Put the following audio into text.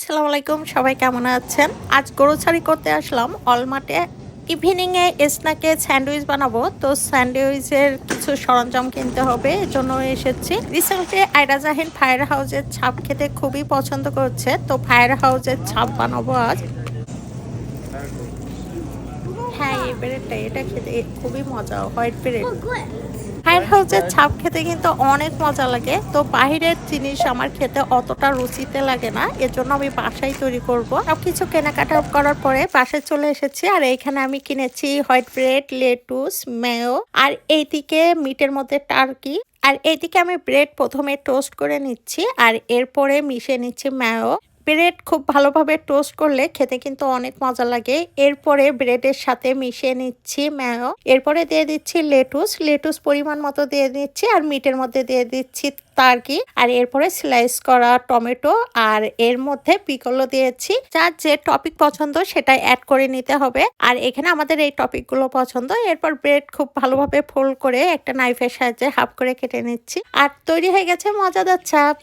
আসসালামু আলাইকুম, সবাই কেমন আছেন? আজ গ্রোসারি করতে আসলাম অলমার্টে। ইভিনিং এ স্ন্যাকে স্যান্ডউইচ বানাবো। তো স্যান্ডউইচের কিছু সরঞ্জাম কিনতে হবে, এজন্য এসেছি। রিসেন্টলি আয়রা জাহিন ফায়ার হাউসের ছাপ খেতে খুবই পছন্দ করছে। তো ফায়ার হাউসের ছাপ বানাবো আজ। হ্যাঁ, এই ব্রেডটা এটা খেতে খুবই মজা, হোয়াইট ব্রেড। ফায়ার হাউসের ছাপ খেতে কিন্তু অনেক মজা লাগে। তো বাহিরের জিনিস আমার খেতে অতটা রুচিতে লাগে না, এজন্য আমি বাসায় তৈরি করব। সবকিছু কেনাকাটা করার পরে বাসায় চলে এসেছি। আর এইখানে আমি কিনেছি হোয়াইট ব্রেড, লেটুস, মেয়ো, আর এইদিকে মিটের মধ্যে টার্কি। আর এইদিকে আমি ব্রেড প্রথমে টোস্ট করে নিচ্ছি, আর এরপরে মিশিয়ে নিচ্ছি মেয়ো। ব্রেড খুব ভালোভাবে টোস্ট করলে খেতে কিন্তু অনেক মজা লাগে। এরপরে ব্রেডের সাথে মিশিয়ে নিচ্ছি মেয়ো। এরপরে দিয়ে দিচ্ছি লেটুস পরিমাণ মতো দিয়ে দিচ্ছি, আর মিটের মধ্যে দিয়ে দিচ্ছি টার্কি। আর এরপরে স্লাইস করা টমেটো, আর এর মধ্যে পিকলও দিয়েছি। যার যে টপিক পছন্দ সেটাই অ্যাড করে নিতে হবে। আর এখানে আমাদের এই টপিকগুলো পছন্দ। এরপর ব্রেড খুব ভালোভাবে ফোল্ড করে একটা নাইফের সাহায্যে হাফ করে কেটে নিচ্ছি। আর তৈরি হয়ে গেছে মজাদার চাপ।